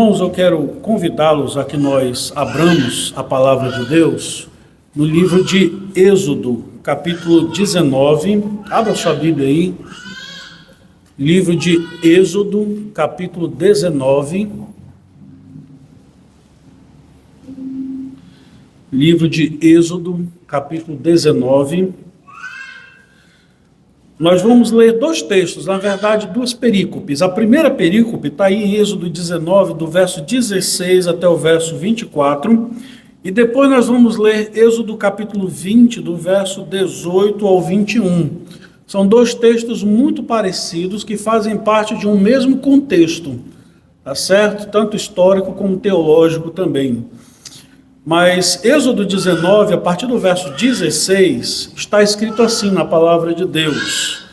Irmãos, eu quero convidá-los a que nós abramos a palavra de Deus no livro de Êxodo, capítulo 19. Abra sua Bíblia aí. Livro de Êxodo, capítulo 19. Livro de Êxodo, capítulo 19. Nós vamos ler dois textos, na verdade, duas perícopes. A primeira perícope está aí em Êxodo 19, do verso 16 até o verso 24. E depois nós vamos ler Êxodo capítulo 20, do verso 18 ao 21. São dois textos muito parecidos que fazem parte de um mesmo contexto, tá certo? Tanto histórico como teológico também. Mas Êxodo 19, a partir do verso 16, está escrito assim na palavra de Deus: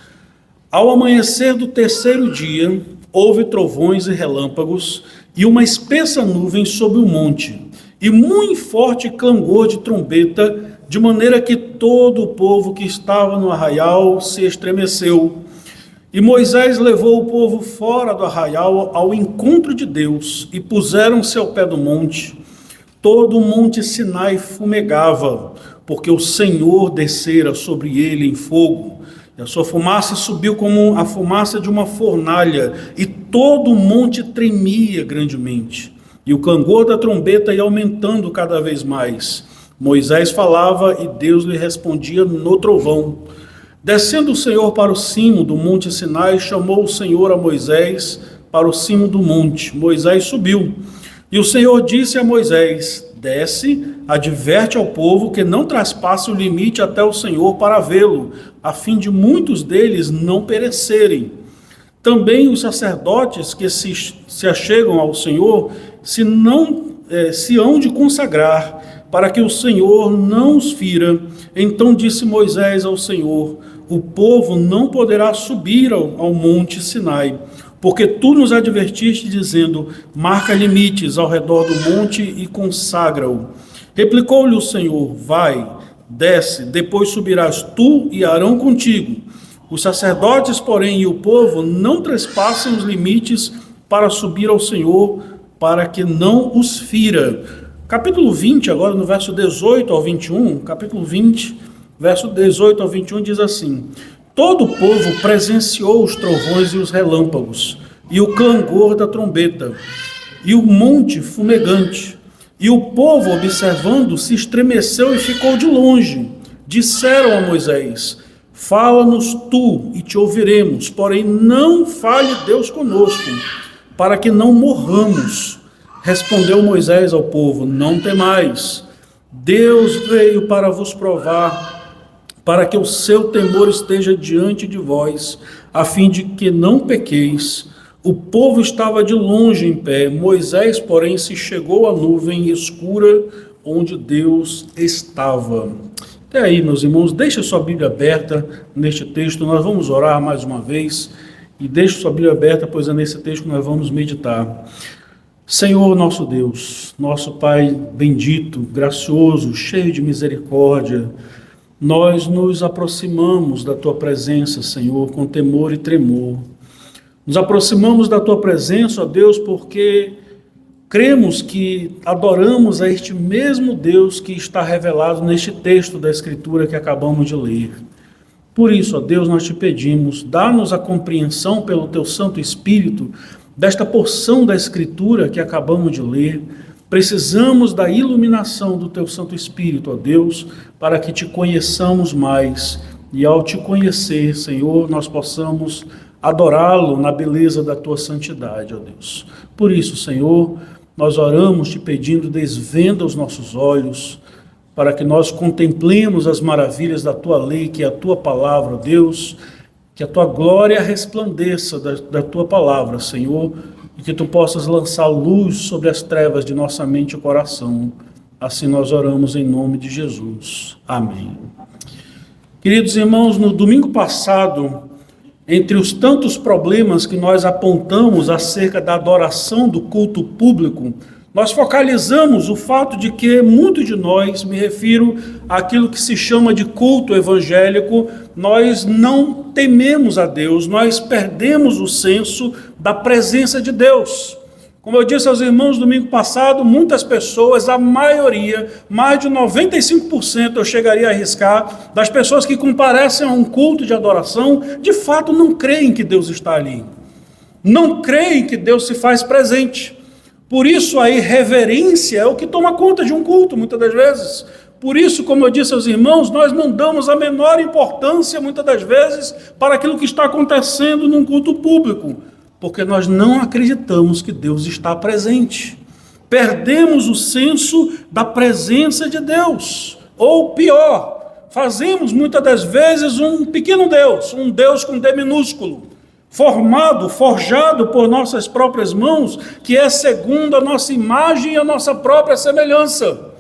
Ao amanhecer do terceiro dia, houve trovões e relâmpagos, e uma espessa nuvem sobre o monte, e muito forte clangor de trombeta, de maneira que todo o povo que estava no arraial se estremeceu. E Moisés levou o povo fora do arraial ao encontro de Deus, e puseram-se ao pé do monte. Todo o monte Sinai fumegava, porque o Senhor descera sobre ele em fogo. E a sua fumaça subiu como a fumaça de uma fornalha, e todo o monte tremia grandemente. E o clangor da trombeta ia aumentando cada vez mais. Moisés falava e Deus lhe respondia no trovão. Descendo o Senhor para o cimo do monte Sinai, chamou o Senhor a Moisés para o cimo do monte. Moisés subiu. E o Senhor disse a Moisés: Desce, adverte ao povo que não traspasse o limite até o Senhor para vê-lo, a fim de muitos deles não perecerem. Também os sacerdotes que se achegam ao Senhor se hão de consagrar, para que o Senhor não os fira. Então disse Moisés ao Senhor: O povo não poderá subir ao monte Sinai, porque tu nos advertiste, dizendo: marca limites ao redor do monte e consagra-o. Replicou-lhe o Senhor: vai, desce, depois subirás tu e Arão contigo. Os sacerdotes, porém, e o povo não trespassem os limites para subir ao Senhor, para que não os fira. Capítulo 20, agora no verso 18 ao 21, capítulo 20, verso 18 ao 21 diz assim: Todo o povo presenciou os trovões e os relâmpagos, e o clangor da trombeta, e o monte fumegante. E o povo, observando, se estremeceu e ficou de longe. Disseram a Moisés: Fala-nos tu e te ouviremos, porém não fale Deus conosco, para que não morramos. Respondeu Moisés ao povo: Não temais, Deus veio para vos provar, para que o seu temor esteja diante de vós, a fim de que não pequeis. O povo estava de longe em pé, Moisés, porém, se chegou à nuvem escura onde Deus estava. Até aí, meus irmãos, deixe sua Bíblia aberta neste texto, nós vamos orar mais uma vez, e deixe sua Bíblia aberta, pois é nesse texto que nós vamos meditar. Senhor nosso Deus, nosso Pai bendito, gracioso, cheio de misericórdia, nós nos aproximamos da Tua presença, Senhor, com temor e tremor. Nos aproximamos da Tua presença, ó Deus, porque cremos que adoramos a este mesmo Deus que está revelado neste texto da Escritura que acabamos de ler. Por isso, ó Deus, nós te pedimos, dá-nos a compreensão pelo Teu Santo Espírito desta porção da Escritura que acabamos de ler. Precisamos da iluminação do Teu Santo Espírito, ó Deus, para que Te conheçamos mais. E ao Te conhecer, Senhor, nós possamos adorá-lo na beleza da Tua santidade, ó Deus. Por isso, Senhor, nós oramos Te pedindo, desvenda os nossos olhos, para que nós contemplemos as maravilhas da Tua lei, que é a Tua palavra, ó Deus, que a Tua glória resplandeça da Tua palavra, Senhor, e que Tu possas lançar luz sobre as trevas de nossa mente e coração. Assim nós oramos em nome de Jesus. Amém. Queridos irmãos, no domingo passado, entre os tantos problemas que nós apontamos acerca da adoração do culto público, nós focalizamos o fato de que muitos de nós, me refiro àquilo que se chama de culto evangélico, nós não tememos a Deus, nós perdemos o senso da presença de Deus. Como eu disse aos irmãos domingo passado, muitas pessoas, a maioria, mais de 95%, eu chegaria a arriscar, das pessoas que comparecem a um culto de adoração, de fato não creem que Deus está ali. Não creem que Deus se faz presente. Por isso a irreverência é o que toma conta de um culto, muitas das vezes. Por isso, como eu disse aos irmãos, nós não damos a menor importância, muitas das vezes, para aquilo que está acontecendo num culto público, porque nós não acreditamos que Deus está presente. Perdemos o senso da presença de Deus. Ou pior, fazemos muitas das vezes um pequeno Deus, um Deus com D minúsculo, forjado por nossas próprias mãos, que é segundo a nossa imagem e a nossa própria semelhança.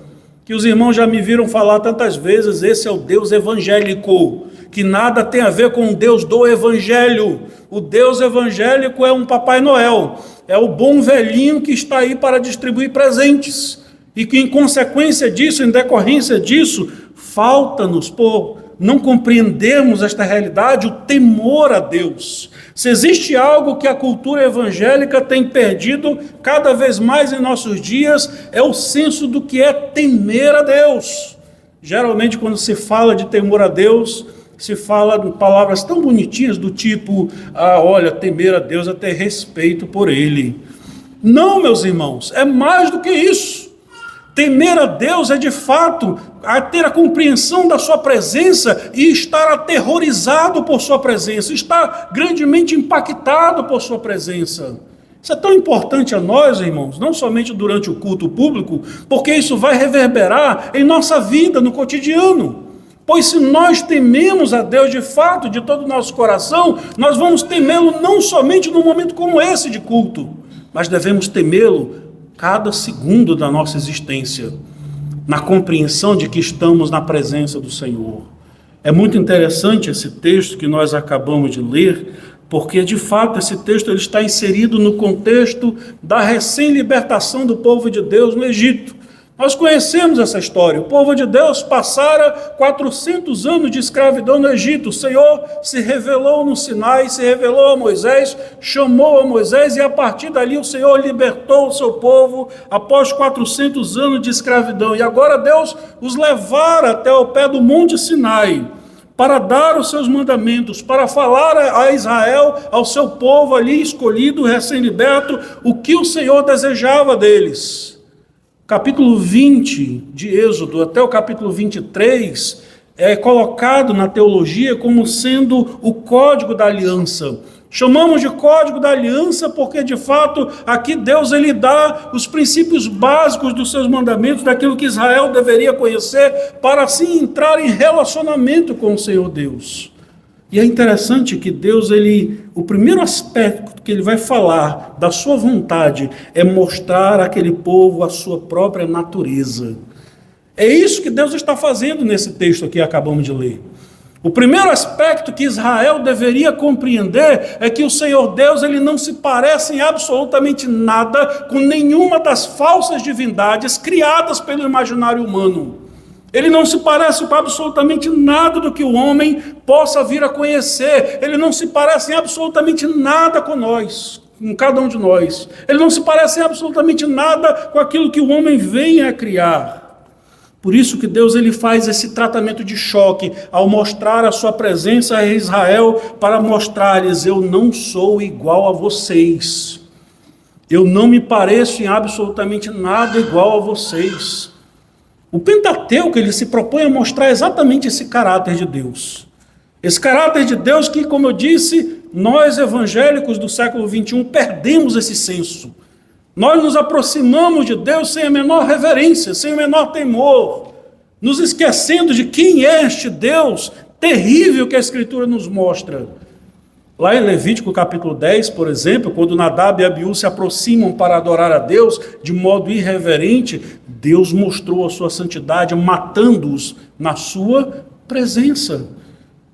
Que os irmãos já me viram falar tantas vezes, esse é o Deus evangélico, que nada tem a ver com o Deus do Evangelho. O Deus evangélico é um Papai Noel, é o bom velhinho que está aí para distribuir presentes, e que em consequência disso, em decorrência disso, falta-nos, por não compreendermos esta realidade, o temor a Deus. Se existe algo que a cultura evangélica tem perdido cada vez mais em nossos dias, é o senso do que é temer a Deus. Geralmente, quando se fala de temor a Deus, se fala de palavras tão bonitinhas do tipo, olha, temer a Deus é ter respeito por Ele. Não, meus irmãos, é mais do que isso. Temer a Deus é de fato ter a compreensão da sua presença e estar aterrorizado por sua presença, estar grandemente impactado por sua presença. Isso é tão importante a nós, irmãos, não somente durante o culto público, porque isso vai reverberar em nossa vida, no cotidiano. Pois se nós tememos a Deus de fato, de todo o nosso coração, nós vamos temê-lo não somente num momento como esse de culto, mas devemos temê-lo cada segundo da nossa existência, na compreensão de que estamos na presença do Senhor. É muito interessante esse texto que nós acabamos de ler, porque de fato esse texto ele está inserido no contexto da recém-libertação do povo de Deus no Egito. Nós conhecemos essa história. O povo de Deus passara 400 anos de escravidão no Egito. O Senhor se revelou no Sinai, se revelou a Moisés, chamou a Moisés e a partir dali o Senhor libertou o seu povo após 400 anos de escravidão. E agora Deus os levara até o pé do Monte Sinai para dar os seus mandamentos, para falar a Israel, ao seu povo ali escolhido, recém-liberto, o que o Senhor desejava deles. Capítulo 20 de Êxodo até o capítulo 23 é colocado na teologia como sendo o código da aliança. Chamamos de código da aliança porque, de fato, aqui Deus ele dá os princípios básicos dos seus mandamentos, daquilo que Israel deveria conhecer, para assim entrar em relacionamento com o Senhor Deus. E é interessante que Deus, o primeiro aspecto que ele vai falar da sua vontade é mostrar àquele povo a sua própria natureza. É isso que Deus está fazendo nesse texto aqui que acabamos de ler. O primeiro aspecto que Israel deveria compreender é que o Senhor Deus ele não se parece em absolutamente nada com nenhuma das falsas divindades criadas pelo imaginário humano. Ele não se parece com absolutamente nada do que o homem possa vir a conhecer. Ele não se parece em absolutamente nada com nós, com cada um de nós. Ele não se parece em absolutamente nada com aquilo que o homem vem a criar. Por isso que Deus ele faz esse tratamento de choque ao mostrar a sua presença a Israel, para mostrar-lhes: eu não sou igual a vocês. Eu não me pareço em absolutamente nada igual a vocês. O Pentateuco ele se propõe a mostrar exatamente esse caráter de Deus. Esse caráter de Deus que, como eu disse, nós evangélicos do século XXI perdemos esse senso. Nós nos aproximamos de Deus sem a menor reverência, sem o menor temor, nos esquecendo de quem é este Deus terrível que a Escritura nos mostra. Lá em Levítico capítulo 10, por exemplo, quando Nadab e Abiú se aproximam para adorar a Deus de modo irreverente, Deus mostrou a sua santidade matando-os na sua presença,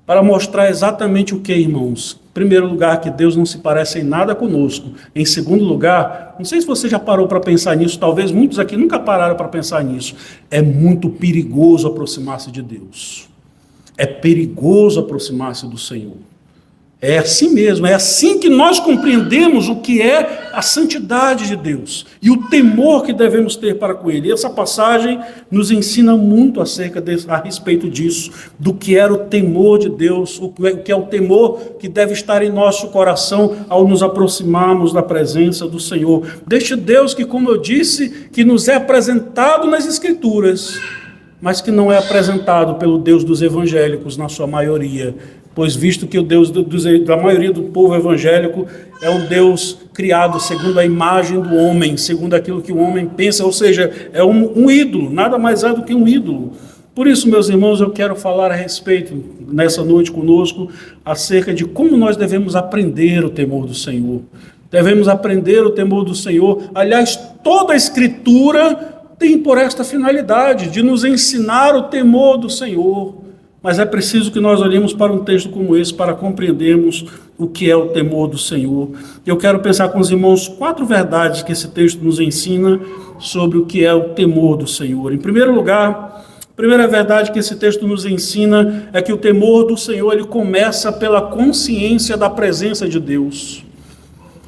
para mostrar exatamente o que, irmãos? Em primeiro lugar, que Deus não se parece em nada conosco. Em segundo lugar, não sei se você já parou para pensar nisso, talvez muitos aqui nunca pararam para pensar nisso, é muito perigoso aproximar-se de Deus. É perigoso aproximar-se do Senhor. É assim mesmo, é assim que nós compreendemos o que é a santidade de Deus e o temor que devemos ter para com Ele. E essa passagem nos ensina muito a respeito disso, do que era o temor de Deus, o que é o temor que deve estar em nosso coração ao nos aproximarmos da presença do Senhor. Deste Deus que, como eu disse, que nos é apresentado nas Escrituras, mas que não é apresentado pelo Deus dos evangélicos na sua maioria. Pois visto que o Deus da maioria do povo evangélico é um Deus criado segundo a imagem do homem, segundo aquilo que o homem pensa, ou seja, é um ídolo, nada mais é do que um ídolo. Por isso, meus irmãos, eu quero falar a respeito, nessa noite conosco, acerca de como nós devemos aprender o temor do Senhor. Devemos aprender o temor do Senhor. Aliás, toda a Escritura tem por esta finalidade, de nos ensinar o temor do Senhor. Mas é preciso que nós olhemos para um texto como esse para compreendermos o que é o temor do Senhor. Eu quero pensar com os irmãos 4 verdades que esse texto nos ensina sobre o que é o temor do Senhor. Em primeiro lugar, a primeira verdade que esse texto nos ensina é que o temor do Senhor ele começa pela consciência da presença de Deus.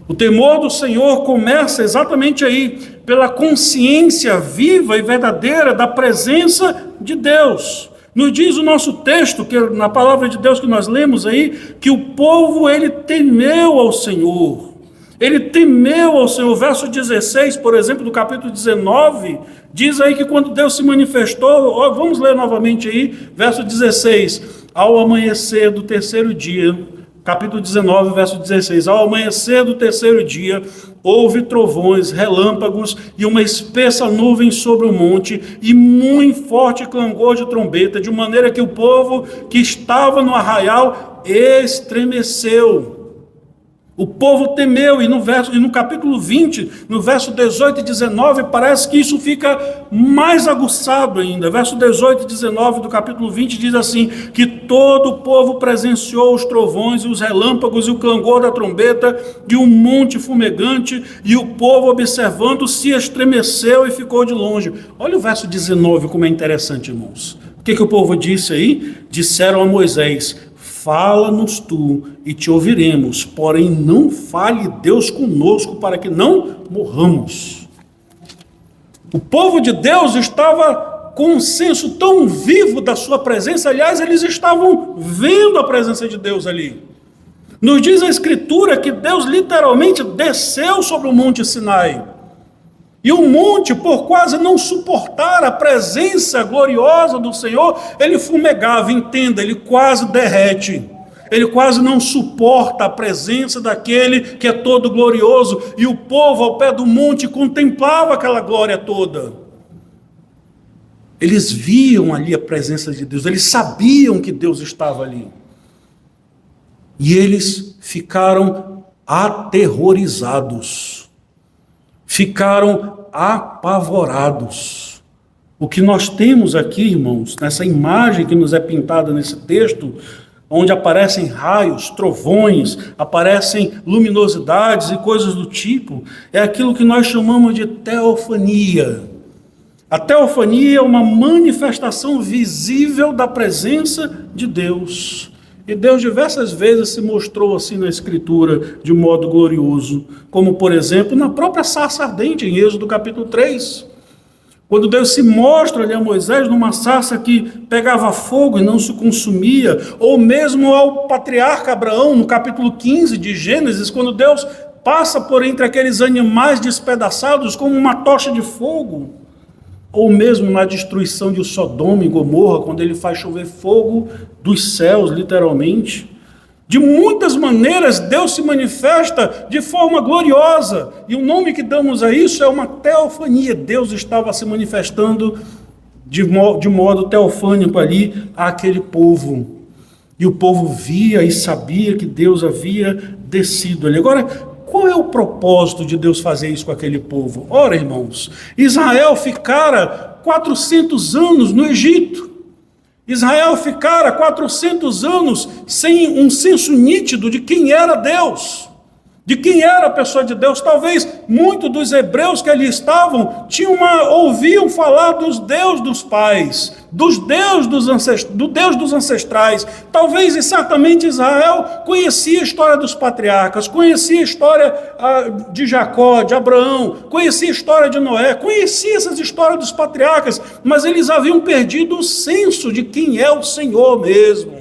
O temor do Senhor começa exatamente aí, pela consciência viva e verdadeira da presença de Deus. Nos diz o nosso texto, que na palavra de Deus que nós lemos aí, que o povo ele temeu ao Senhor. Ele temeu ao Senhor. Verso 16, por exemplo, do capítulo 19, diz aí que quando Deus se manifestou, vamos ler novamente aí, verso 16, ao amanhecer do terceiro dia, capítulo 19, verso 16, ao amanhecer do terceiro dia, houve trovões, relâmpagos e uma espessa nuvem sobre o monte e muito forte clangor de trombeta, de maneira que o povo que estava no arraial estremeceu. O povo temeu, e no capítulo 20, no verso 18 e 19, parece que isso fica mais aguçado ainda. Verso 18 e 19 do capítulo 20 diz assim, que todo o povo presenciou os trovões e os relâmpagos e o clangor da trombeta e o monte fumegante, e o povo observando se estremeceu e ficou de longe. Olha o verso 19 como é interessante, irmãos. O que o povo disse aí? Disseram a Moisés: fala-nos tu e te ouviremos, porém não fale Deus conosco para que não morramos. O povo de Deus estava com um senso tão vivo da sua presença, aliás, eles estavam vendo a presença de Deus ali. Nos diz a Escritura que Deus literalmente desceu sobre o monte Sinai. E o monte, por quase não suportar a presença gloriosa do Senhor, ele fumegava, entenda, ele quase derrete. Ele quase não suporta a presença daquele que é todo glorioso. E o povo ao pé do monte contemplava aquela glória toda. Eles viam ali a presença de Deus, eles sabiam que Deus estava ali. E eles ficaram aterrorizados. Ficaram apavorados. O que nós temos aqui, irmãos, nessa imagem que nos é pintada nesse texto, onde aparecem raios, trovões, aparecem luminosidades e coisas do tipo, é aquilo que nós chamamos de teofania. A teofania é uma manifestação visível da presença de Deus. E Deus diversas vezes se mostrou assim na Escritura, de modo glorioso, como por exemplo na própria sarça ardente, em Êxodo capítulo 3, quando Deus se mostra ali a Moisés numa sarça que pegava fogo e não se consumia, ou mesmo ao patriarca Abraão, no capítulo 15 de Gênesis, quando Deus passa por entre aqueles animais despedaçados como uma tocha de fogo, ou mesmo na destruição de Sodoma e Gomorra, quando ele faz chover fogo dos céus, literalmente. De muitas maneiras, Deus se manifesta de forma gloriosa, e o nome que damos a isso é uma teofania. Deus estava se manifestando de modo teofânico ali àquele povo. E o povo via e sabia que Deus havia descido ali. Agora, qual é o propósito de Deus fazer isso com aquele povo? Ora, irmãos, Israel ficara 400 anos no Egito. Israel ficara 400 anos sem um senso nítido de quem era Deus, de quem era a pessoa de Deus. Talvez muitos dos hebreus que ali estavam ouviam falar dos Deus dos pais, do Deus dos ancestrais. Talvez e certamente Israel conhecia a história dos patriarcas, conhecia a história de Jacó, de Abraão, conhecia a história de Noé, conhecia essas histórias dos patriarcas, mas eles haviam perdido o senso de quem é o Senhor mesmo.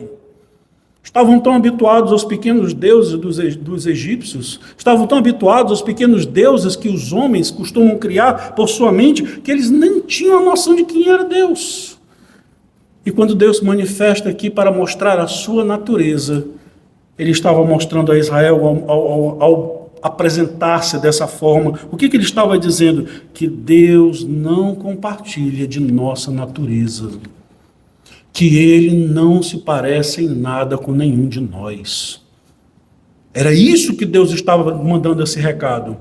Estavam tão habituados aos pequenos deuses dos egípcios, estavam tão habituados aos pequenos deuses que os homens costumam criar por sua mente, que eles nem tinham a noção de quem era Deus. E quando Deus se manifesta aqui para mostrar a sua natureza, ele estava mostrando a Israel ao apresentar-se dessa forma. O que ele estava dizendo? Que Deus não compartilha de nossa natureza, que ele não se parece em nada com nenhum de nós. Era isso que Deus estava mandando esse recado.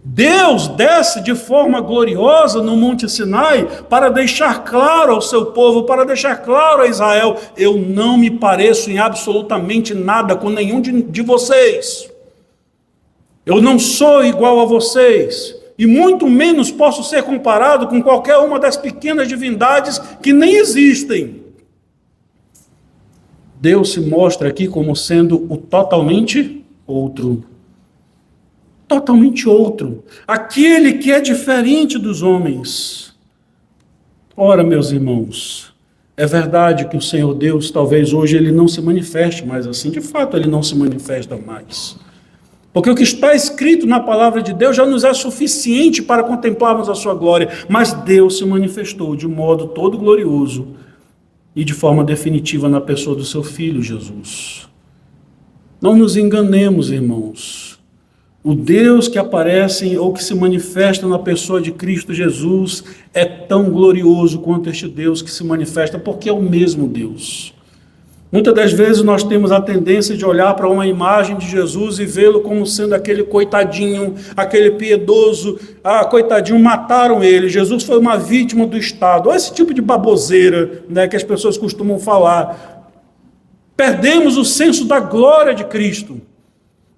Deus desce de forma gloriosa no Monte Sinai para deixar claro ao seu povo, para deixar claro a Israel: eu não me pareço em absolutamente nada com nenhum de vocês. Eu não sou igual a vocês, e muito menos posso ser comparado com qualquer uma das pequenas divindades que nem existem. Deus se mostra aqui como sendo o totalmente outro. Totalmente outro. Aquele que é diferente dos homens. Ora, meus irmãos, é verdade que o Senhor Deus, talvez hoje, ele não se manifeste mais assim. De fato, ele não se manifesta mais. Porque o que está escrito na palavra de Deus já nos é suficiente para contemplarmos a sua glória. Mas Deus se manifestou de um modo todo glorioso e de forma definitiva na pessoa do seu Filho, Jesus. Não nos enganemos, irmãos. O Deus que aparece ou que se manifesta na pessoa de Cristo Jesus é tão glorioso quanto este Deus que se manifesta, porque é o mesmo Deus. Muitas das vezes nós temos a tendência de olhar para uma imagem de Jesus e vê-lo como sendo aquele coitadinho, aquele piedoso, coitadinho, mataram ele, Jesus foi uma vítima do Estado. Olha esse tipo de baboseira, né, que as pessoas costumam falar. Perdemos o senso da glória de Cristo,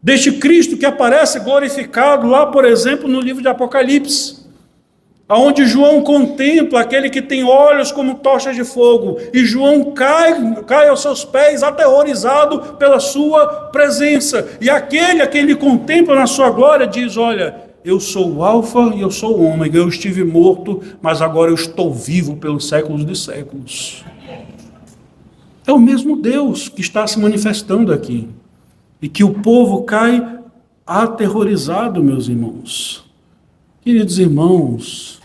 deste Cristo que aparece glorificado lá, por exemplo, no livro de Apocalipse, aonde João contempla aquele que tem olhos como tochas de fogo, e João cai aos seus pés, aterrorizado pela sua presença, e aquele a quem ele contempla na sua glória diz: olha, eu sou o Alfa e eu sou o Ômega, eu estive morto, mas agora eu estou vivo pelos séculos dos séculos. É o mesmo Deus que está se manifestando aqui, e que o povo cai aterrorizado, meus irmãos. Queridos irmãos,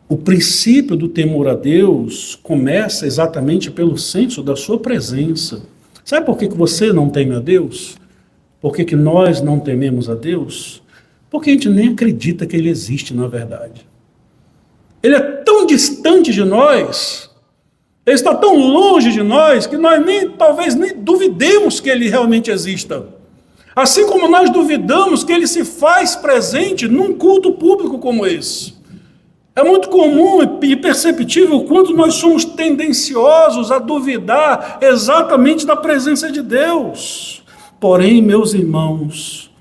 o princípio do temor a Deus começa exatamente pelo senso da sua presença. Sabe por que você não teme a Deus? Por que nós não tememos a Deus? Porque a gente nem acredita que Ele existe na verdade. Ele é tão distante de nós, Ele está tão longe de nós, que nós talvez nem duvidemos que Ele realmente exista. Assim como nós duvidamos que Ele se faz presente num culto público como esse. É muito comum e perceptível o quanto nós somos tendenciosos a duvidar exatamente da presença de Deus. Porém, meus irmãos,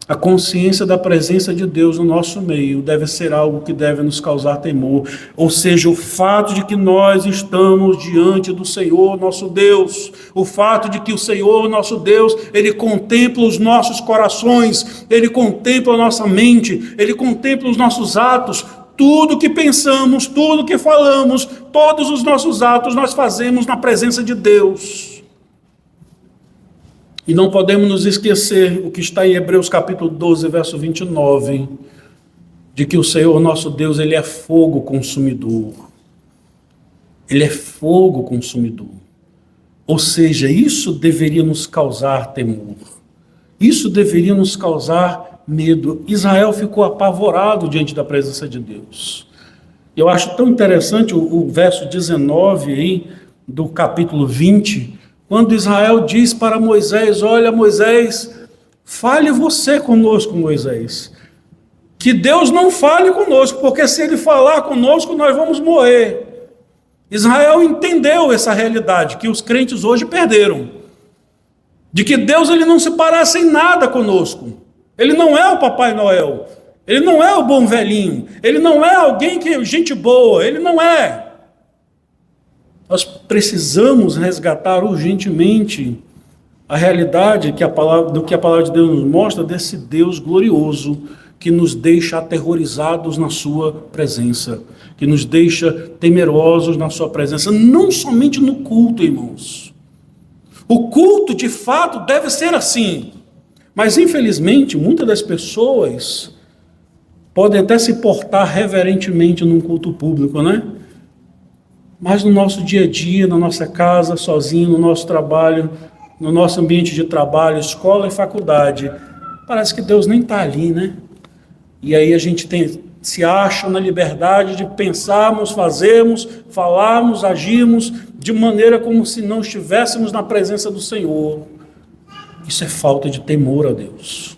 a consciência da presença de Deus no nosso meio deve ser algo que deve nos causar temor. Ou seja, o fato de que nós estamos diante do Senhor, nosso Deus. O fato de que o Senhor, nosso Deus, Ele contempla os nossos corações, Ele contempla a nossa mente, Ele contempla os nossos atos. Tudo que pensamos, tudo que falamos, todos os nossos atos nós fazemos na presença de Deus. E não podemos nos esquecer o que está em Hebreus capítulo 12, verso 29, de que o Senhor nosso Deus, Ele é fogo consumidor. Ele é fogo consumidor. Ou seja, isso deveria nos causar temor. Isso deveria nos causar medo. Israel ficou apavorado diante da presença de Deus. Eu acho tão interessante o verso 19 aí, do capítulo 20, quando Israel diz para Moisés: olha, Moisés, fale você conosco, Moisés. Que Deus não fale conosco, porque se Ele falar conosco, nós vamos morrer. Israel entendeu essa realidade, que os crentes hoje perderam. de que Deus ele não se parece em nada conosco. Ele não é o Papai Noel, ele não é o bom velhinho, ele não é alguém que gente boa, ele não é. Nós precisamos resgatar urgentemente a realidade do que a palavra de Deus nos mostra, desse Deus glorioso que nos deixa aterrorizados na sua presença, que nos deixa temerosos na sua presença, não somente no culto, irmãos. O culto, de fato, deve ser assim, mas infelizmente, muitas das pessoas podem até se portar reverentemente num culto público, né? Mas no nosso dia a dia, na nossa casa, sozinho, no nosso trabalho, no nosso ambiente de trabalho, escola e faculdade, parece que Deus nem está ali, né? E aí a gente se acha na liberdade de pensarmos, fazermos, falarmos, agirmos de maneira como se não estivéssemos na presença do Senhor. Isso é falta de temor a Deus.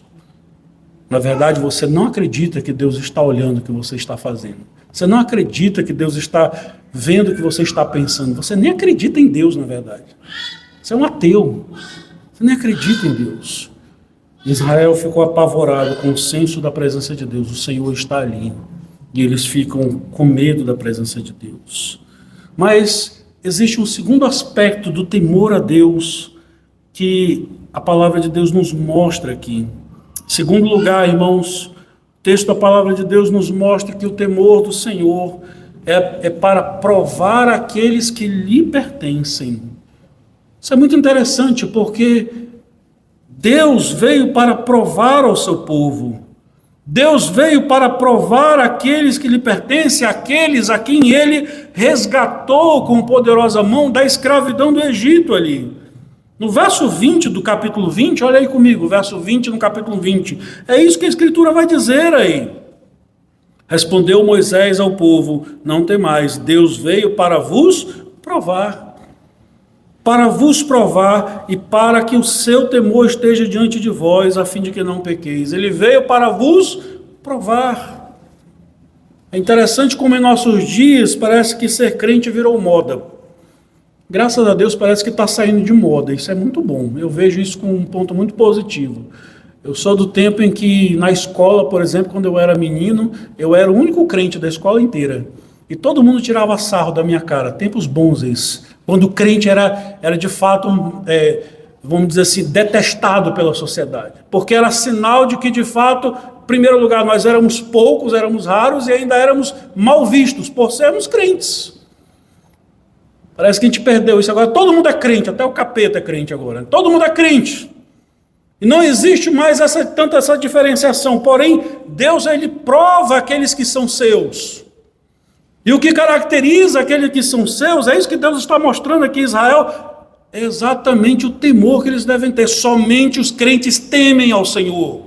Na verdade, você não acredita que Deus está olhando o que você está fazendo. Você não acredita que Deus está vendo o que você está pensando. Você nem acredita em Deus, na verdade. Você é um ateu. Você nem acredita em Deus. Israel ficou apavorado com o senso da presença de Deus. O Senhor está ali. E eles ficam com medo da presença de Deus. Mas existe um segundo aspecto do temor a Deus que a palavra de Deus nos mostra aqui. Em segundo lugar, irmãos, o texto da palavra de Deus nos mostra que o temor do Senhor é para provar aqueles que lhe pertencem. Isso é muito interessante, porque Deus veio para provar ao seu povo. Deus veio para provar aqueles que lhe pertencem, aqueles a quem ele resgatou com poderosa mão da escravidão do Egito ali. No verso 20 do capítulo 20, olha aí comigo, verso 20 no capítulo 20. É isso que a Escritura vai dizer aí. Respondeu Moisés ao povo: não temais, Deus veio para vos provar. Para vos provar e para que o seu temor esteja diante de vós, a fim de que não pequeis. Ele veio para vos provar. É interessante como em nossos dias parece que ser crente virou moda. Graças a Deus parece que está saindo de moda, isso é muito bom. Eu vejo isso com um ponto muito positivo. Eu sou do tempo em que na escola, por exemplo, quando eu era menino, eu era o único crente da escola inteira. E todo mundo tirava sarro da minha cara, tempos bons esses. Quando o crente era de fato, vamos dizer assim, detestado pela sociedade. Porque era sinal de que, de fato, em primeiro lugar, nós éramos poucos, éramos raros e ainda éramos mal vistos por sermos crentes. Parece que a gente perdeu isso agora. Todo mundo é crente, até o capeta é crente agora. Todo mundo é crente. E não existe mais tanta essa diferenciação. Porém, Deus ele prova aqueles que são seus. E o que caracteriza aqueles que são seus, é isso que Deus está mostrando aqui em Israel, é exatamente o temor que eles devem ter. Somente os crentes temem ao Senhor.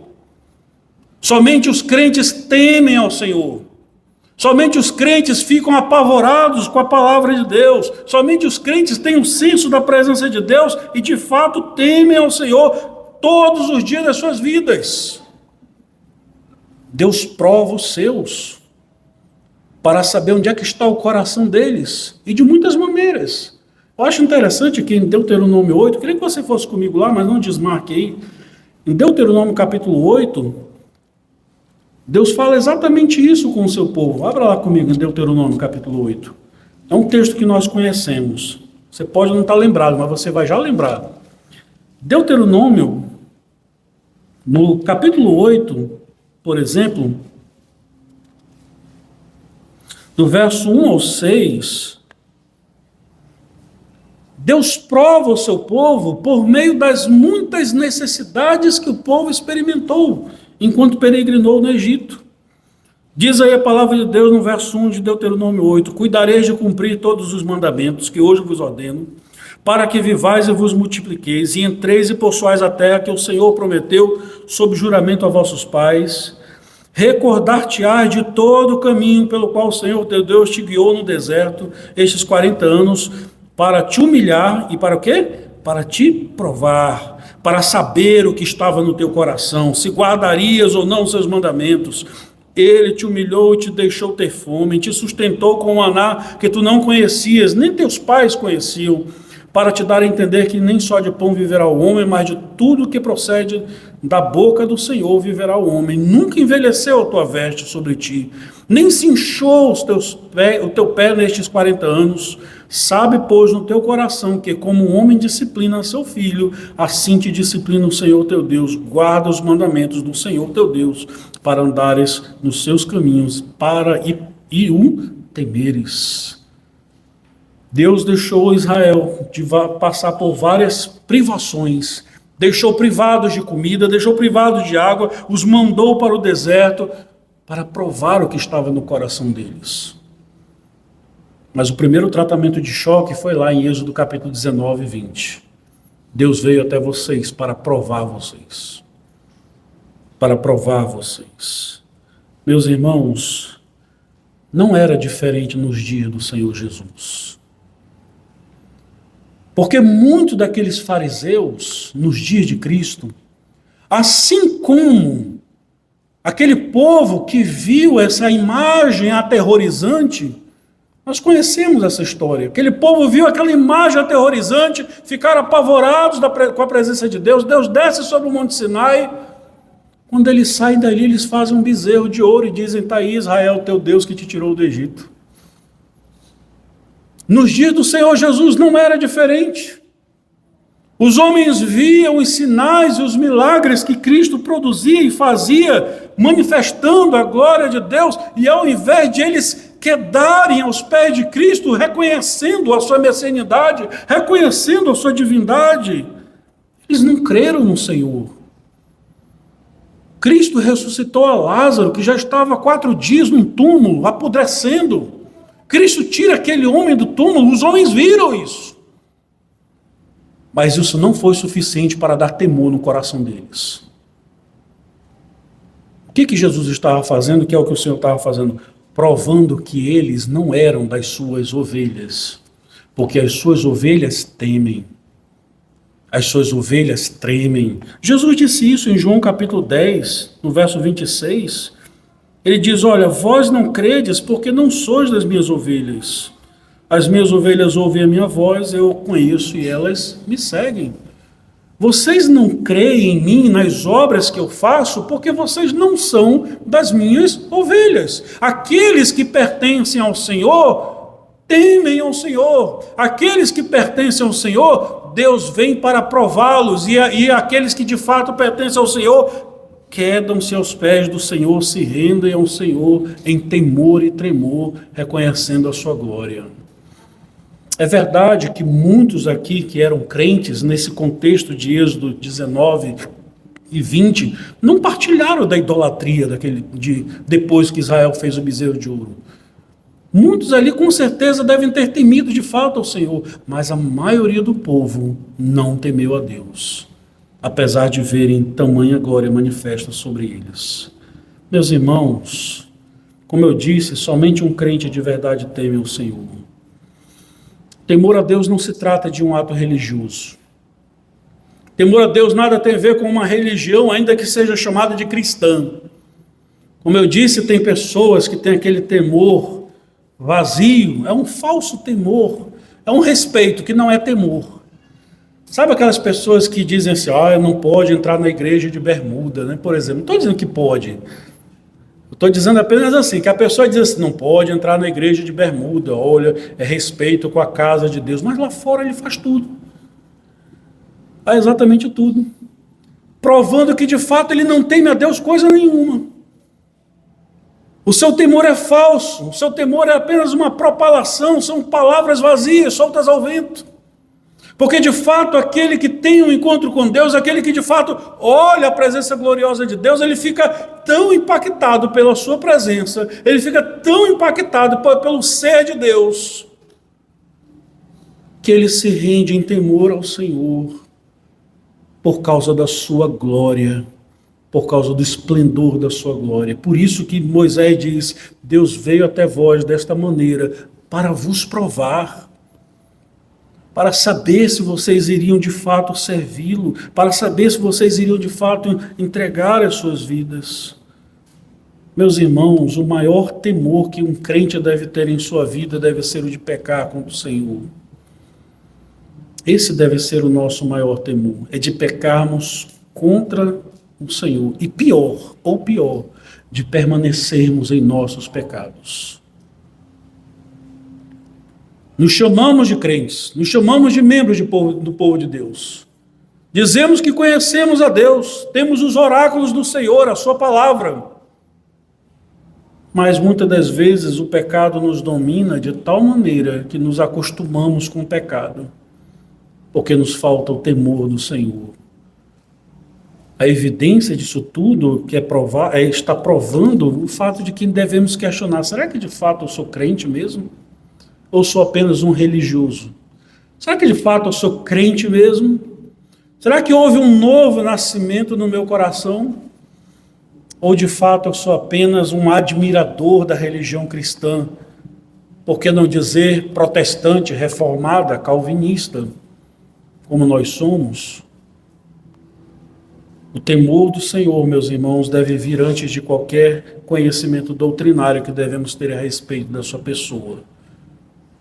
Somente os crentes temem ao Senhor. Somente os crentes ficam apavorados com a palavra de Deus. Somente os crentes têm um senso da presença de Deus e de fato temem ao Senhor todos os dias das suas vidas. Deus prova os seus para saber onde é que está o coração deles, e de muitas maneiras. Eu acho interessante que em Deuteronômio 8, queria que você fosse comigo lá, mas não desmarque aí. Em Deuteronômio capítulo 8, Deus fala exatamente isso com o seu povo. Abra lá comigo em Deuteronômio capítulo 8. É um texto que nós conhecemos. Você pode não estar lembrado, mas você vai já lembrar. Deuteronômio, no capítulo 8, por exemplo, do verso 1 ao 6, Deus prova o seu povo por meio das muitas necessidades que o povo experimentou enquanto peregrinou no Egito. Diz aí a palavra de Deus no verso 1 de Deuteronômio 8: cuidareis de cumprir todos os mandamentos que hoje vos ordeno, para que vivais e vos multipliqueis, e entreis e possuais a terra que o Senhor prometeu sob juramento a vossos pais. Recordar-te-ás de todo o caminho pelo qual o Senhor teu Deus te guiou no deserto estes 40 anos, para te humilhar e para o quê? Para te provar, para saber o que estava no teu coração, se guardarias ou não os seus mandamentos. Ele te humilhou e te deixou ter fome, te sustentou com um maná que tu não conhecias, nem teus pais conheciam, para te dar a entender que nem só de pão viverá o homem, mas de tudo que procede da boca do Senhor viverá o homem. Nunca envelheceu a tua veste sobre ti, nem se inchou o teu pé nestes 40 anos. Sabe, pois, no teu coração que como um homem disciplina seu filho, assim te disciplina o Senhor teu Deus. Guarda os mandamentos do Senhor teu Deus, para andares nos seus caminhos, e o temeres. Deus deixou Israel de passar por várias privações, deixou privados de comida, deixou privados de água, os mandou para o deserto para provar o que estava no coração deles. Mas o primeiro tratamento de choque foi lá em Êxodo capítulo 19 e 20. Deus veio até vocês para provar vocês. Para provar vocês. Meus irmãos, não era diferente nos dias do Senhor Jesus. Porque muitos daqueles fariseus, nos dias de Cristo, assim como aquele povo que viu essa imagem aterrorizante, nós conhecemos essa história. Aquele povo viu aquela imagem aterrorizante, ficaram apavorados com a presença de Deus. Deus desce sobre o Monte Sinai. Quando eles saem dali, eles fazem um bezerro de ouro e dizem: está aí Israel, teu Deus que te tirou do Egito. Nos dias do Senhor Jesus não era diferente. Os homens viam os sinais e os milagres que Cristo produzia e fazia, manifestando a glória de Deus, e ao invés de eles quedarem aos pés de Cristo, reconhecendo a sua messianidade, reconhecendo a sua divindade, eles não creram no Senhor. Cristo ressuscitou a Lázaro, que já estava há 4 dias num túmulo, apodrecendo. Cristo tira aquele homem do túmulo, os homens viram isso. Mas isso não foi suficiente para dar temor no coração deles. O que Jesus estava fazendo, que é o que o Senhor estava fazendo? Provando que eles não eram das suas ovelhas. Porque as suas ovelhas temem. As suas ovelhas tremem. Jesus disse isso em João capítulo 10, no verso 26. Ele diz: olha, vós não credes porque não sois das minhas ovelhas. As minhas ovelhas ouvem a minha voz, eu conheço e elas me seguem. Vocês não creem em mim, nas obras que eu faço, porque vocês não são das minhas ovelhas. Aqueles que pertencem ao Senhor, temem ao Senhor. Aqueles que pertencem ao Senhor, Deus vem para prová-los. E aqueles que de fato pertencem ao Senhor, quedam-se aos pés do Senhor, se rendem ao Senhor em temor e tremor, reconhecendo a sua glória. É verdade que muitos aqui que eram crentes nesse contexto de Êxodo 19 e 20 não partilharam da idolatria depois que Israel fez o bezerro de ouro. Muitos ali com certeza devem ter temido de fato ao Senhor, mas a maioria do povo não temeu a Deus, apesar de verem tamanha glória manifesta sobre eles. Meus irmãos, como eu disse, somente um crente de verdade teme ao Senhor. Temor a Deus não se trata de um ato religioso. Temor a Deus nada tem a ver com uma religião, ainda que seja chamada de cristã. Como eu disse, tem pessoas que têm aquele temor vazio, é um falso temor, é um respeito que não é temor. Sabe aquelas pessoas que dizem assim: não pode entrar na igreja de bermuda, né? Por exemplo, não estou dizendo que pode. Eu estou dizendo apenas assim, que a pessoa diz assim: não pode entrar na igreja de bermuda, olha, é respeito com a casa de Deus. Mas lá fora ele faz tudo. Faz exatamente tudo. Provando que de fato ele não teme a Deus coisa nenhuma. O seu temor é falso, o seu temor é apenas uma propalação, são palavras vazias, soltas ao vento. Porque de fato aquele que tem um encontro com Deus, aquele que de fato olha a presença gloriosa de Deus, ele fica tão impactado pela sua presença, ele fica tão impactado pelo ser de Deus, que ele se rende em temor ao Senhor, por causa da sua glória, por causa do esplendor da sua glória. Por isso que Moisés diz: Deus veio até vós desta maneira, para vos provar, para saber se vocês iriam de fato servi-lo, para saber se vocês iriam de fato entregar as suas vidas. Meus irmãos, o maior temor que um crente deve ter em sua vida deve ser o de pecar contra o Senhor. Esse deve ser o nosso maior temor, é de pecarmos contra o Senhor. E pior, ou pior, de permanecermos em nossos pecados. Nos chamamos de crentes, nos chamamos de membros do povo de Deus. Dizemos que conhecemos a Deus, temos os oráculos do Senhor, a sua palavra. Mas muitas das vezes o pecado nos domina de tal maneira que nos acostumamos com o pecado, porque nos falta o temor do Senhor. A evidência disso tudo que está provando o fato de que devemos questionar: será que de fato eu sou crente mesmo? Ou sou apenas um religioso? Será que de fato eu sou crente mesmo? Será que houve um novo nascimento no meu coração? Ou de fato eu sou apenas um admirador da religião cristã? Por que não dizer protestante, reformada, calvinista, como nós somos? O temor do Senhor, meus irmãos, deve vir antes de qualquer conhecimento doutrinário que devemos ter a respeito da sua pessoa.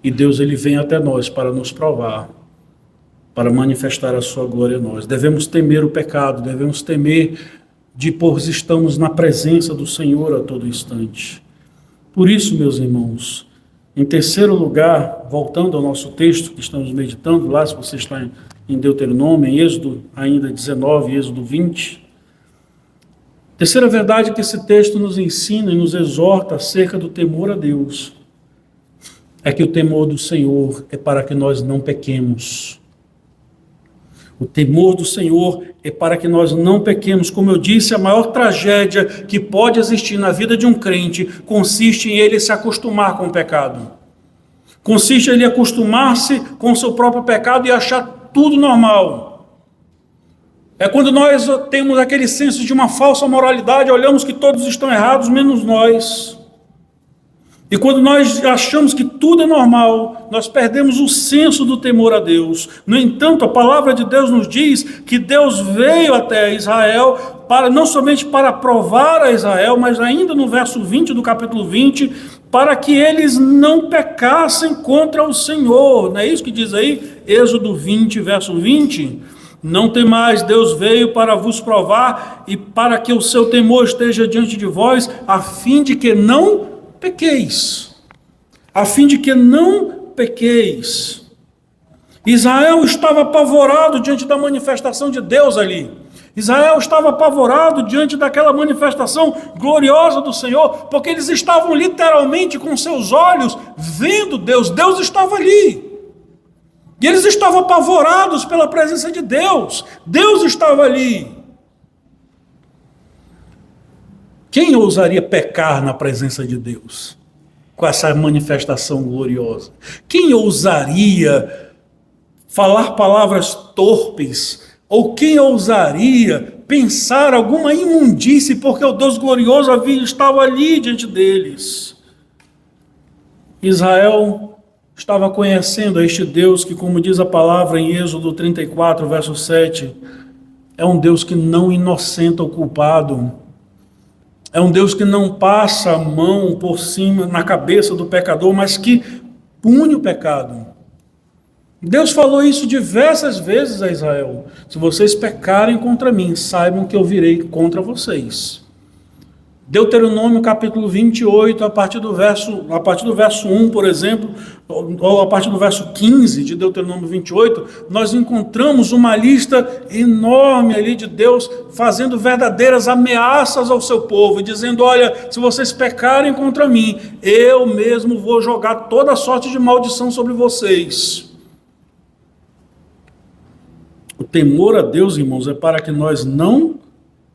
E Deus, ele vem até nós para nos provar, para manifestar a sua glória em nós. Devemos temer o pecado, devemos temer pois estamos na presença do Senhor a todo instante. Por isso, meus irmãos, em terceiro lugar, voltando ao nosso texto que estamos meditando, lá se você está em Deuteronômio, em Êxodo ainda 19, Êxodo 20, terceira verdade que esse texto nos ensina e nos exorta acerca do temor a Deus, é que o temor do Senhor é para que nós não pequemos. O temor do Senhor é para que nós não pequemos. Como eu disse, a maior tragédia que pode existir na vida de um crente consiste em ele se acostumar com o pecado. Consiste em ele acostumar-se com o seu próprio pecado e achar tudo normal. É quando nós temos aquele senso de uma falsa moralidade, olhamos que todos estão errados, menos nós. E quando nós achamos que tudo é normal, nós perdemos o senso do temor a Deus. No entanto, a palavra de Deus nos diz que Deus veio até Israel não somente para provar a Israel, mas ainda no verso 20 do capítulo 20, para que eles não pecassem contra o Senhor. Não é isso que diz aí? Êxodo 20, verso 20. Não temais, Deus veio para vos provar e para que o seu temor esteja diante de vós, a fim de que não pequeis, a fim de que não pequeis. Israel estava apavorado diante da manifestação de Deus ali. Israel estava apavorado diante daquela manifestação gloriosa do Senhor, porque eles estavam literalmente com seus olhos vendo Deus. Deus estava ali. E eles estavam apavorados pela presença de Deus. Deus estava ali. Quem ousaria pecar na presença de Deus, com essa manifestação gloriosa? Quem ousaria falar palavras torpes? Ou quem ousaria pensar alguma imundície, porque o Deus glorioso estava ali diante deles? Israel estava conhecendo este Deus que, como diz a palavra em Êxodo 34, verso 7, é um Deus que não inocenta o culpado. É um Deus que não passa a mão por cima, na cabeça do pecador, mas que pune o pecado. Deus falou isso diversas vezes a Israel. Se vocês pecarem contra mim, saibam que eu virei contra vocês. Deuteronômio capítulo 28, a partir do verso 1, por exemplo, ou a partir do verso 15 de Deuteronômio 28, nós encontramos uma lista enorme ali de Deus fazendo verdadeiras ameaças ao seu povo, dizendo: olha, se vocês pecarem contra mim, eu mesmo vou jogar toda sorte de maldição sobre vocês. O temor a Deus, irmãos, é para que nós não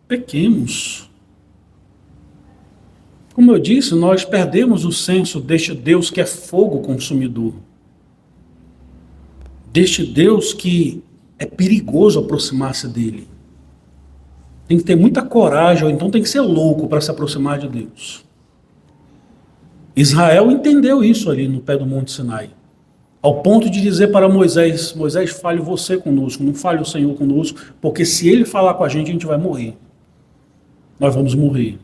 pequemos. Como eu disse, nós perdemos o senso deste Deus que é fogo consumidor. Deste Deus que é perigoso aproximar-se dele. Tem que ter muita coragem, ou então tem que ser louco para se aproximar de Deus. Israel entendeu isso ali no pé do Monte Sinai. Ao ponto de dizer para Moisés: Moisés, fale você conosco, não fale o Senhor conosco, porque se ele falar com a gente vai morrer. Nós vamos morrer.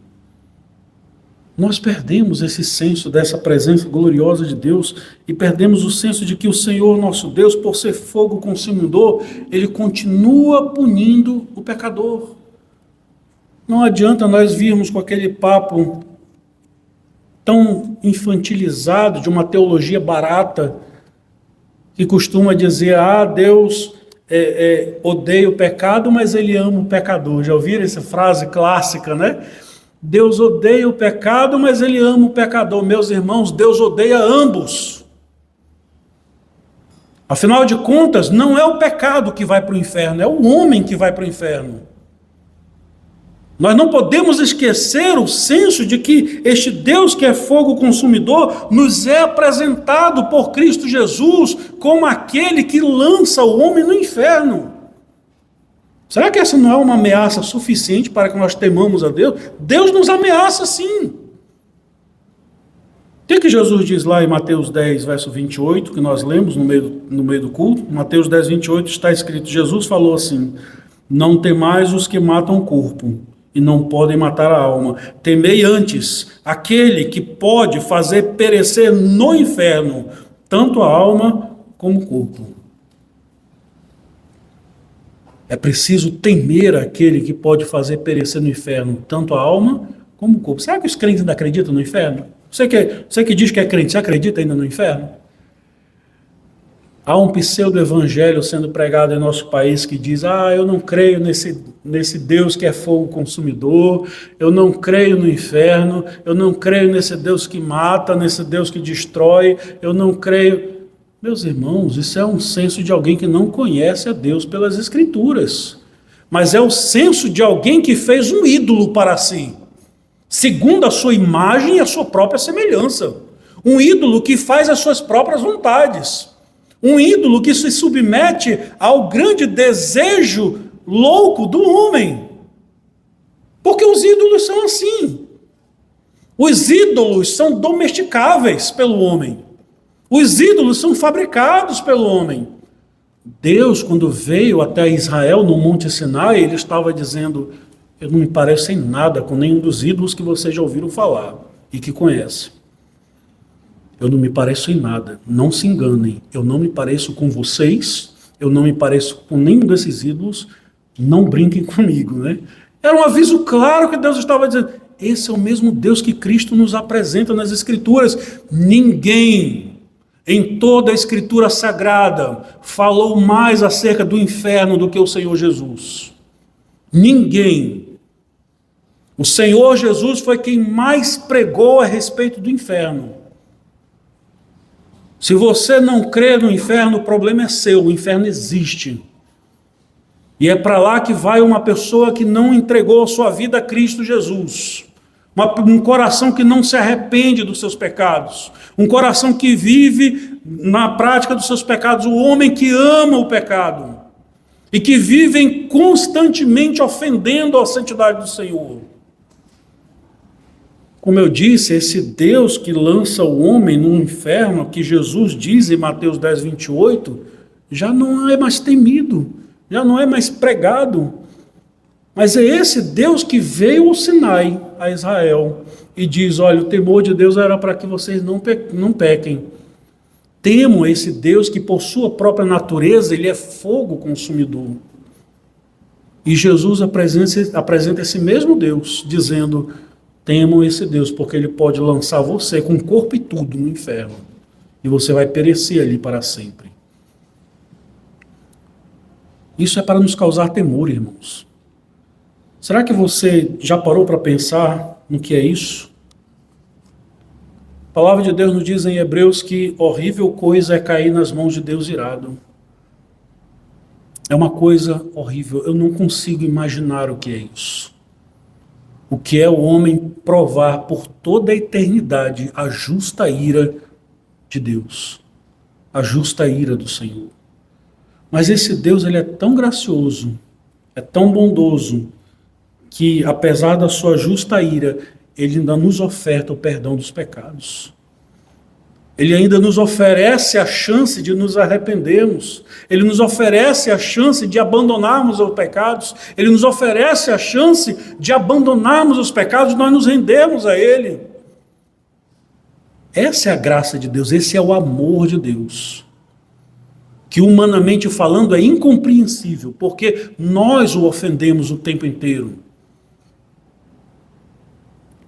nós perdemos esse senso dessa presença gloriosa de Deus e perdemos o senso de que o Senhor nosso Deus, por ser fogo consumidor, ele continua punindo o pecador. Não adianta nós virmos com aquele papo tão infantilizado de uma teologia barata que costuma dizer, Deus odeia o pecado, mas ele ama o pecador. Já ouviram essa frase clássica, né? Deus odeia o pecado, mas ele ama o pecador. Meus irmãos, Deus odeia ambos. Afinal de contas, não é o pecado que vai para o inferno, é o homem que vai para o inferno. Nós não podemos esquecer o senso de que este Deus que é fogo consumidor nos é apresentado por Cristo Jesus como aquele que lança o homem no inferno. Será que essa não é uma ameaça suficiente para que nós temamos a Deus? Deus nos ameaça sim. O que Jesus diz lá em Mateus 10, verso 28, que nós lemos no meio do culto? Mateus 10, 28 está escrito, Jesus falou assim, não temais os que matam o corpo e não podem matar a alma. Temei antes aquele que pode fazer perecer no inferno tanto a alma como o corpo. É preciso temer aquele que pode fazer perecer no inferno tanto a alma como o corpo. Será que os crentes ainda acreditam no inferno? Você que diz que é crente, você acredita ainda no inferno? Há um pseudo-evangelho sendo pregado em nosso país que diz, eu não creio nesse Deus que é fogo consumidor, eu não creio no inferno, eu não creio nesse Deus que mata, nesse Deus que destrói, eu não creio... Meus irmãos, isso é um senso de alguém que não conhece a Deus pelas Escrituras, mas é o senso de alguém que fez um ídolo para si, segundo a sua imagem e a sua própria semelhança. Um ídolo que faz as suas próprias vontades. Um ídolo que se submete ao grande desejo louco do homem. Porque os ídolos são assim. Os ídolos são domesticáveis pelo homem. Os ídolos são fabricados pelo homem. Deus, quando veio até Israel no Monte Sinai, ele estava dizendo, eu não me pareço em nada com nenhum dos ídolos que vocês já ouviram falar e que conhecem. Eu não me pareço em nada, não se enganem, eu não me pareço com vocês, eu não me pareço com nenhum desses ídolos, não brinquem comigo, né? Era um aviso claro que Deus estava dizendo, esse é o mesmo Deus que Cristo nos apresenta nas Escrituras. Ninguém em toda a Escritura Sagrada falou mais acerca do inferno do que o Senhor Jesus. Ninguém. O Senhor Jesus foi quem mais pregou a respeito do inferno. Se você não crê no inferno, o problema é seu, o inferno existe. E é para lá que vai uma pessoa que não entregou a sua vida a Cristo Jesus. Um coração que não se arrepende dos seus pecados. Um coração que vive na prática dos seus pecados. O homem que ama o pecado. E que vivem constantemente ofendendo a santidade do Senhor. Como eu disse, esse Deus que lança o homem no inferno, que Jesus diz em Mateus 10, 28, já não é mais temido, já não é mais pregado. Mas é esse Deus que veio ao Sinai, a Israel, e diz, olha, o temor de Deus era para que vocês não pequem. Temam esse Deus que por sua própria natureza, ele é fogo consumidor. E Jesus apresenta esse mesmo Deus, dizendo, temam esse Deus, porque ele pode lançar você com corpo e tudo no inferno. E você vai perecer ali para sempre. Isso é para nos causar temor, irmãos. Será que você já parou para pensar no que é isso? A palavra de Deus nos diz em Hebreus que horrível coisa é cair nas mãos de Deus irado. É uma coisa horrível, eu não consigo imaginar o que é isso. O que é o homem provar por toda a eternidade a justa ira de Deus, a justa ira do Senhor. Mas esse Deus, ele é tão gracioso, é tão bondoso, que apesar da sua justa ira, ele ainda nos oferta o perdão dos pecados. Ele ainda nos oferece a chance de nos arrependermos. Ele nos oferece a chance de abandonarmos os pecados. Ele nos oferece a chance de abandonarmos os pecados e nós nos rendermos a Ele. Essa é a graça de Deus, esse é o amor de Deus, que humanamente falando é incompreensível, porque nós o ofendemos o tempo inteiro.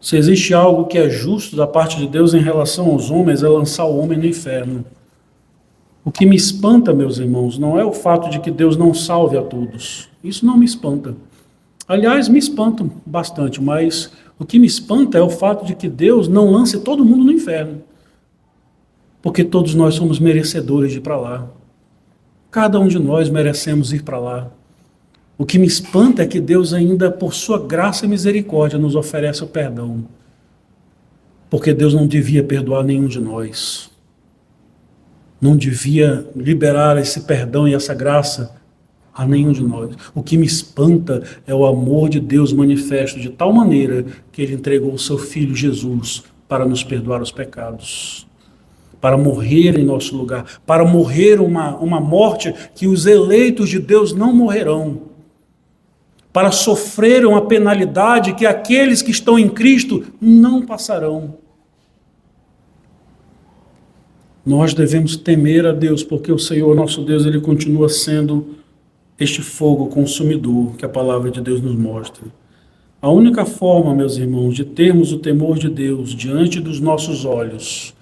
Se existe algo que é justo da parte de Deus em relação aos homens, é lançar o homem no inferno. O que me espanta, meus irmãos, não é o fato de que Deus não salve a todos. Isso não me espanta. Aliás, me espanta bastante, mas o que me espanta é o fato de que Deus não lance todo mundo no inferno. Porque todos nós somos merecedores de ir para lá. Cada um de nós merecemos ir para lá. O que me espanta é que Deus ainda, por sua graça e misericórdia, nos oferece o perdão. Porque Deus não devia perdoar nenhum de nós. Não devia liberar esse perdão e essa graça a nenhum de nós. O que me espanta é o amor de Deus manifesto de tal maneira que Ele entregou o seu Filho Jesus para nos perdoar os pecados, para morrer em nosso lugar, para morrer uma morte que os eleitos de Deus não morrerão, para sofrer uma penalidade que aqueles que estão em Cristo não passarão. Nós devemos temer a Deus, porque o Senhor nosso Deus, Ele continua sendo este fogo consumidor que a palavra de Deus nos mostra. A única forma, meus irmãos, de termos o temor de Deus diante dos nossos olhos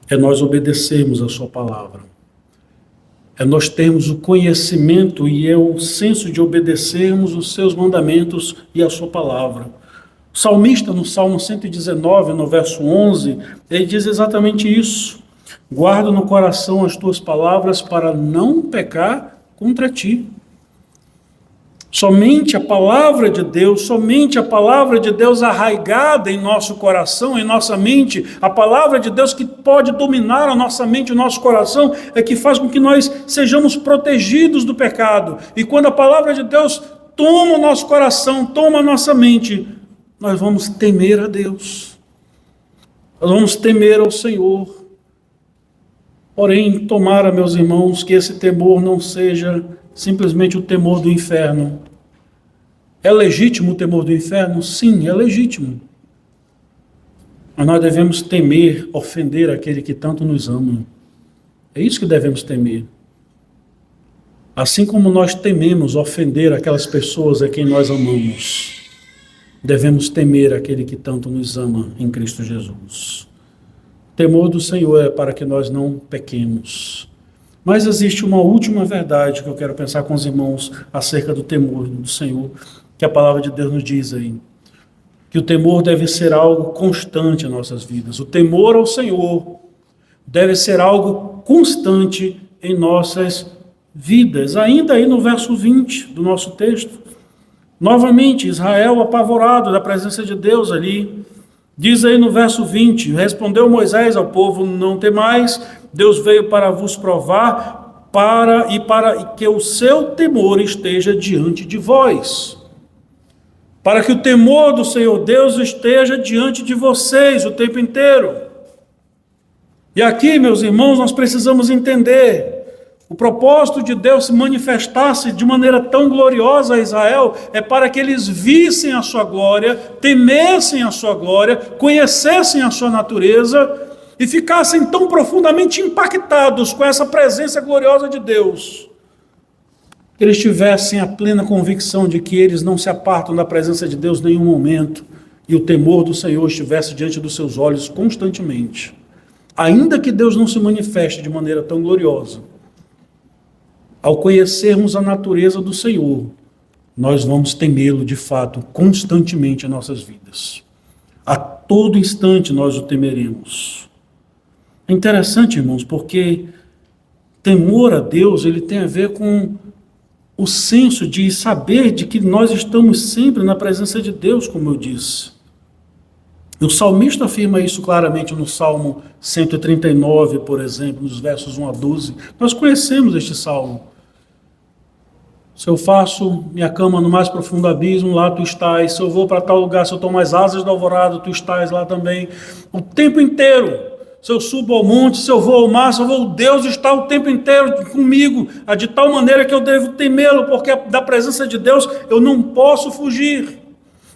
é nós obedecermos a sua palavra. É nós termos o conhecimento e o senso de obedecermos os seus mandamentos e a sua palavra. O salmista, no Salmo 119, no verso 11, ele diz exatamente isso. Guarda no coração as tuas palavras para não pecar contra ti. Somente a palavra de Deus arraigada em nosso coração, em nossa mente, a palavra de Deus que pode dominar a nossa mente e o nosso coração, é que faz com que nós sejamos protegidos do pecado. E quando a palavra de Deus toma o nosso coração, toma a nossa mente, nós vamos temer a Deus. Nós vamos temer ao Senhor. Porém, tomara, meus irmãos, que esse temor não seja simplesmente o temor do inferno. É legítimo o temor do inferno? Sim, é legítimo. Mas nós devemos temer, ofender aquele que tanto nos ama. É isso que devemos temer. Assim como nós tememos ofender aquelas pessoas a quem nós amamos, devemos temer aquele que tanto nos ama em Cristo Jesus. O temor do Senhor é para que nós não pequemos. Mas existe uma última verdade que eu quero pensar com os irmãos acerca do temor do Senhor, que a palavra de Deus nos diz aí. Que o temor deve ser algo constante em nossas vidas. O temor ao Senhor deve ser algo constante em nossas vidas. Ainda aí no verso 20 do nosso texto. Novamente, Israel apavorado da presença de Deus ali. Diz aí no verso 20, respondeu Moisés ao povo, não temais, Deus veio para vos provar, para que o seu temor esteja diante de vós. Para que o temor do Senhor Deus esteja diante de vocês o tempo inteiro. E aqui, meus irmãos, nós precisamos entender, o propósito de Deus se manifestasse de maneira tão gloriosa a Israel é para que eles vissem a sua glória, temessem a sua glória, conhecessem a sua natureza e ficassem tão profundamente impactados com essa presença gloriosa de Deus, que eles tivessem a plena convicção de que eles não se apartam da presença de Deus em nenhum momento e o temor do Senhor estivesse diante dos seus olhos constantemente. Ainda que Deus não se manifeste de maneira tão gloriosa, ao conhecermos a natureza do Senhor, nós vamos temê-lo de fato, constantemente em nossas vidas. A todo instante nós o temeremos. É interessante, irmãos, porque temor a Deus, ele tem a ver com o senso de saber de que nós estamos sempre na presença de Deus, como eu disse. E o salmista afirma isso claramente no Salmo 139, por exemplo, nos versos 1 a 12. Nós conhecemos este salmo. Se eu faço minha cama no mais profundo abismo, lá tu estás. Se eu vou para tal lugar, se eu tomo as asas da alvorada, tu estás lá também. O tempo inteiro. Se eu subo ao monte, se eu vou ao mar, se eu vou, Deus está o tempo inteiro comigo, de tal maneira que eu devo temê-lo, porque da presença de Deus eu não posso fugir.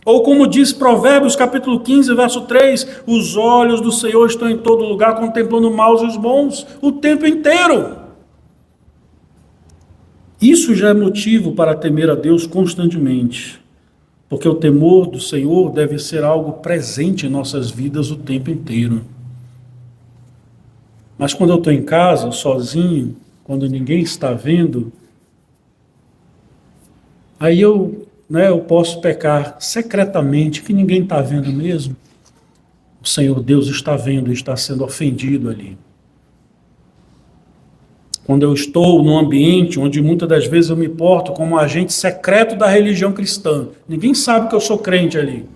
Ou como diz Provérbios capítulo 15, verso 3, os olhos do Senhor estão em todo lugar, contemplando os maus e os bons, o tempo inteiro. Isso já é motivo para temer a Deus constantemente, porque o temor do Senhor deve ser algo presente em nossas vidas o tempo inteiro. Mas quando eu estou em casa, sozinho, quando ninguém está vendo, aí eu posso pecar secretamente, que ninguém está vendo mesmo. O Senhor Deus está vendo e está sendo ofendido ali. Quando eu estou num ambiente onde muitas das vezes eu me porto como um agente secreto da religião cristã, ninguém sabe que eu sou crente ali.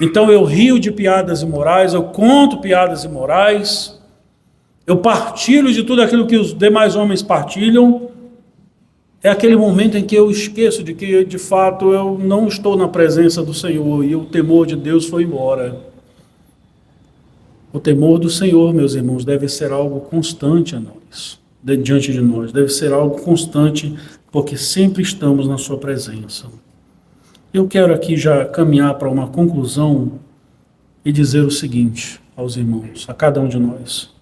Então eu rio de piadas imorais, eu conto piadas imorais, eu partilho de tudo aquilo que os demais homens partilham. É aquele momento em que eu esqueço de que, de fato, eu não estou na presença do Senhor e o temor de Deus foi embora. O temor do Senhor, meus irmãos, deve ser algo constante a nós, diante de nós. Deve ser algo constante, porque sempre estamos na sua presença. Eu quero aqui já caminhar para uma conclusão e dizer o seguinte aos irmãos, a cada um de nós.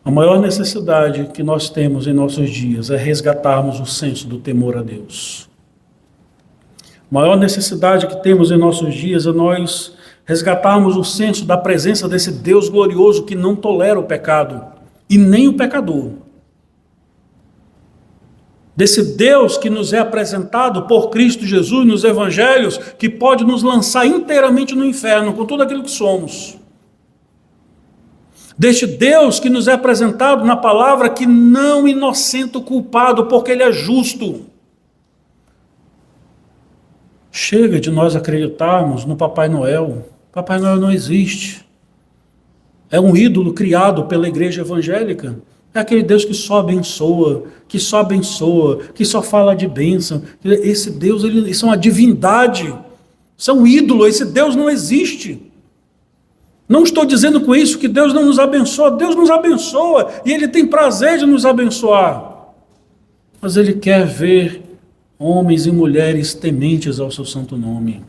A maior necessidade que nós temos em nossos dias é resgatarmos o senso do temor a Deus. A maior necessidade que temos em nossos dias é nós resgatarmos o senso da presença desse Deus glorioso que não tolera o pecado e nem o pecador. Desse Deus que nos é apresentado por Cristo Jesus nos evangelhos, que pode nos lançar inteiramente no inferno com tudo aquilo que somos. Deste Deus que nos é apresentado na palavra, que não inocenta o culpado, porque Ele é justo. Chega de nós acreditarmos no Papai Noel. Papai Noel não existe. É um ídolo criado pela igreja evangélica. É aquele Deus que só abençoa, que só fala de bênção. Esse Deus, isso é uma divindade. Isso é um ídolo, esse Deus não existe. Não estou dizendo com isso que Deus não nos abençoa. Deus nos abençoa e Ele tem prazer de nos abençoar. Mas Ele quer ver homens e mulheres tementes ao seu santo nome.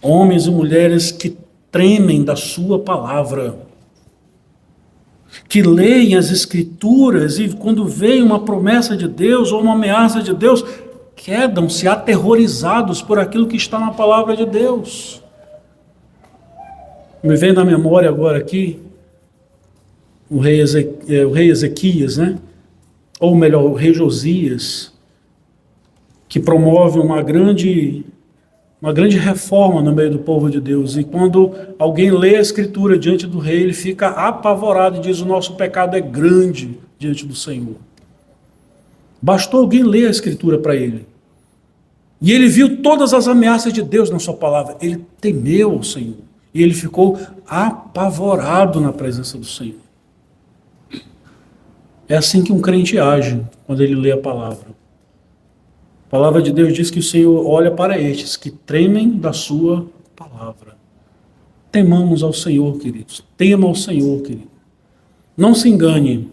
Homens e mulheres que tremem da sua palavra. Que leem as Escrituras e quando vem uma promessa de Deus ou uma ameaça de Deus, quedam-se aterrorizados por aquilo que está na palavra de Deus. Me vem na memória agora aqui o rei Ezequias, né? Ou melhor, o rei Josias, que promove uma grande reforma no meio do povo de Deus. E quando alguém lê a Escritura diante do rei, ele fica apavorado e diz: o nosso pecado é grande diante do Senhor. Bastou alguém ler a Escritura para ele. E ele viu todas as ameaças de Deus na sua palavra. Ele temeu ao Senhor. E ele ficou apavorado na presença do Senhor. É assim que um crente age quando ele lê a palavra. A palavra de Deus diz que o Senhor olha para estes que tremem da sua palavra. Temamos ao Senhor, queridos. Tema ao Senhor, querido. Não se engane.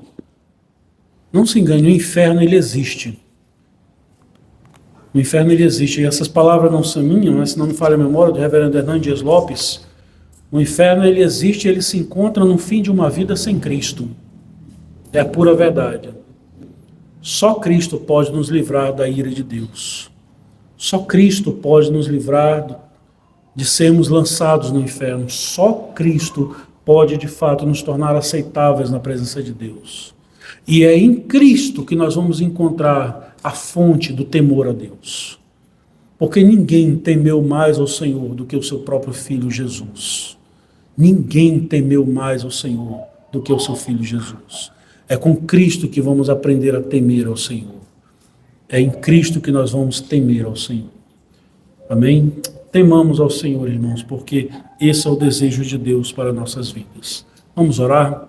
Não se engane, o inferno ele existe. O inferno ele existe. E essas palavras não são minhas, mas se não me falha a memória, do reverendo Hernandes Lopes. O inferno ele existe, ele se encontra no fim de uma vida sem Cristo. É a pura verdade. Só Cristo pode nos livrar da ira de Deus. Só Cristo pode nos livrar de sermos lançados no inferno. Só Cristo pode de fato nos tornar aceitáveis na presença de Deus. E é em Cristo que nós vamos encontrar a fonte do temor a Deus. Porque ninguém temeu mais ao Senhor do que o seu próprio Filho Jesus. Ninguém temeu mais ao Senhor do que o seu Filho Jesus. É com Cristo que vamos aprender a temer ao Senhor. É em Cristo que nós vamos temer ao Senhor. Amém? Temamos ao Senhor, irmãos, porque esse é o desejo de Deus para nossas vidas. Vamos orar?